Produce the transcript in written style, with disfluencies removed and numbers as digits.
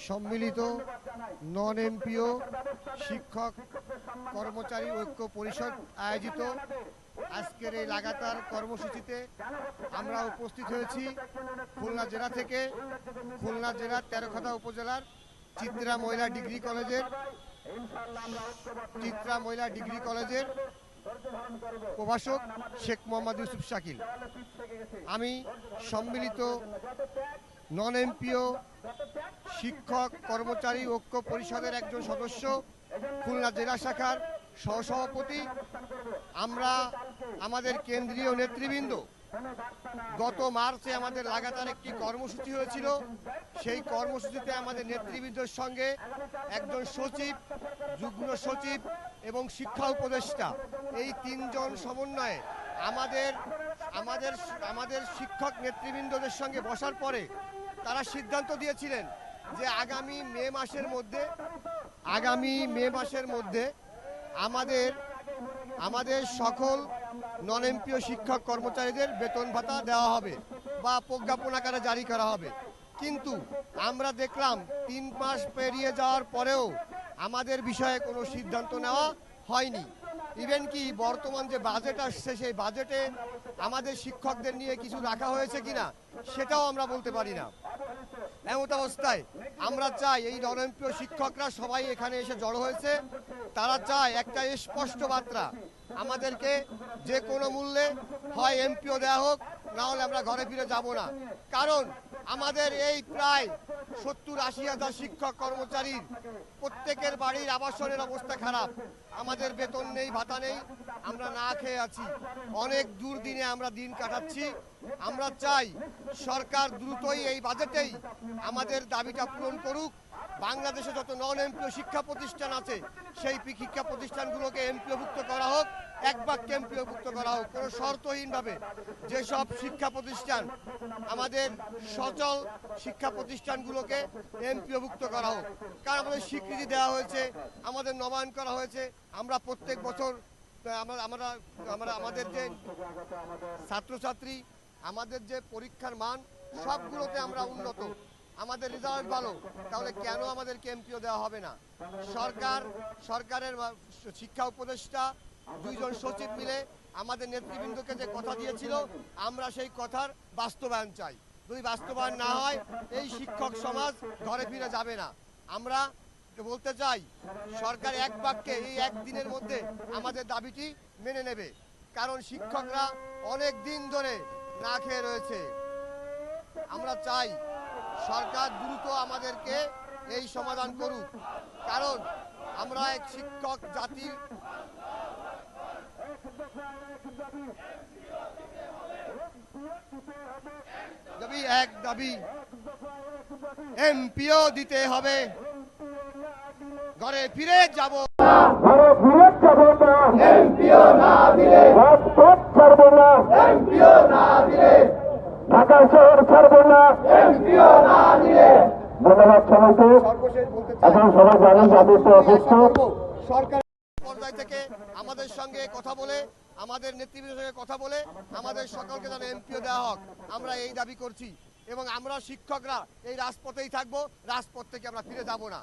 সম্মিলিত non MPO শিক্ষক কর্মচারী ঐক্য পরিষদ আয়োজিত আজকের এই লাগাতার কর্মসূচিতে আমরা উপস্থিত হয়েছি খুলনা জেলা থেকে। খুলনা জেলার তেরোখাদা উপজেলার চিত্রা মহিলা ডিগ্রি কলেজের প্রভাষক শেখ মোহাম্মদ ইউসুফ শাকিল। আমি সম্মিলিত নন এমপিও শিক্ষক কর্মচারী ঐক্য পরিষদের একজন সদস্য, খুলনা জেলা শাখার সহসভাপতি। আমরা আমাদের কেন্দ্রীয় নেতৃবৃন্দ গত মার্চে আমাদের লাগাতার একটি কর্মসূচি হয়েছিল। সেই কর্মসূচিতে আমাদের নেতৃবৃন্দের সঙ্গে একজন সচিব, যুগ্ম সচিব এবং শিক্ষা উপদেষ্টা, এই তিনজন সমন্বয়ে আমাদের শিক্ষক নেতৃবৃন্দদের সঙ্গে বসার পরে তারা সিদ্ধান্ত দিয়েছিলেন যে আগামী মে মাসের মধ্যে আমাদের সকল নন এমপিও শিক্ষক কর্মচারীদের বেতন ভাতা দেওয়া হবে বা প্রজ্ঞাপন আকারে জারি করা হবে। কিন্তু আমরা দেখলাম 3 মাস পেরিয়ে যাওয়ার পরেও আমাদের বিষয়ে কোনো সিদ্ধান্ত নেওয়া হয়নি। ইভেন কি বর্তমান যে বাজেট আসছে সেই বাজেটে আমাদের শিক্ষকদের নিয়ে কিছু রাখা হয়েছে কিনা সেটাও আমরা বলতে পারি না। এমন অবস্থায় আমরা চাই, এই নন এমপিও শিক্ষকরা সবাই এখানে এসে জড়ো হয়েছে, তারা চায় একটা স্পষ্ট বার্তা, আমাদেরকে যে কোনো মূল্যে হয় এমপিও দেওয়া হোক, না হলে আমরা ঘরে ফিরে যাব না। কারণ আমাদের এই প্রায় 70-80 হাজার শিক্ষক কর্মচারীর প্রত্যেকের বাড়ির আবাসনের অবস্থা খারাপ, আমাদের বেতন নেই, ভাতা নেই, আমরা না খেয়ে আছি, অনেক দুর্দিনে আমরা দিন কাটাচ্ছি। আমরা চাই সরকার দ্রুতই এই বাজেটেই আমাদের দাবিটা পূরণ করুক। বাংলাদেশে যত নন এমপিও শিক্ষা প্রতিষ্ঠান আছে সেই শিক্ষা প্রতিষ্ঠানগুলোকে এমপিওভুক্ত করা হোক, এক বাক্যে এমপিওভুক্ত করা হোক, কোনো শর্তহীনভাবে। যেসব শিক্ষা প্রতিষ্ঠান আমাদের সচল শিক্ষা প্রতিষ্ঠানগুলোকে এমপিওভুক্ত করা হোক। কারণ আমাদের স্বীকৃতি দেওয়া হয়েছে, আমাদের নবায়ন করা হয়েছে। আমরা প্রত্যেক বছর আমাদের যে ছাত্রছাত্রী, আমাদের যে পরীক্ষার মান, সবগুলোতে আমরা উন্নত, আমাদের রেজাল্ট ভালো, তাহলে কেন আমাদেরকে এমপিও দেওয়া হবে না? সরকারের শিক্ষা উপদেষ্টা, 2 জন সচিব মিলে আমাদের নেতৃবৃন্দকে যে কথা দিয়েছিল, আমরা সেই কথার বাস্তবায়ন চাই। যদি বাস্তবায়ন না হয় এই শিক্ষক সমাজ ঘরে ফিরে যাবে না। আমরা বলতে চাই সরকার এক বাক্যে এই একদিনের মধ্যে আমাদের দাবিটি মেনে নেবে, কারণ শিক্ষকরা অনেক দিন ধরে না খেয়ে রয়েছে। আমরা চাই সরকার দ্রুত আমাদেরকে এই সমাধান করুক, কারণ আমরা এক শিক্ষক জাতির দাবি এমপিও দিতে হবে, ঘরে ফিরে যাব এমপিও না দিলে, এমপিও না দিলে, ঢাকা শহর ছাড়বো না এমপিও না দিলে। ধন্যবাদ সবাইকে। এখন সবাই জানেন সরকার পর্যায় থেকে আমাদের সঙ্গে কথা বলে, আমাদের নেতৃবৃন্দের সঙ্গে কথা বলে আমাদের সকলকে যেন এমপিও দেওয়া হোক, আমরা এই দাবি করছি। এবং আমরা শিক্ষকরা এই রাজপথেই থাকবো, রাজপথ থেকে আমরা ফিরে যাব না।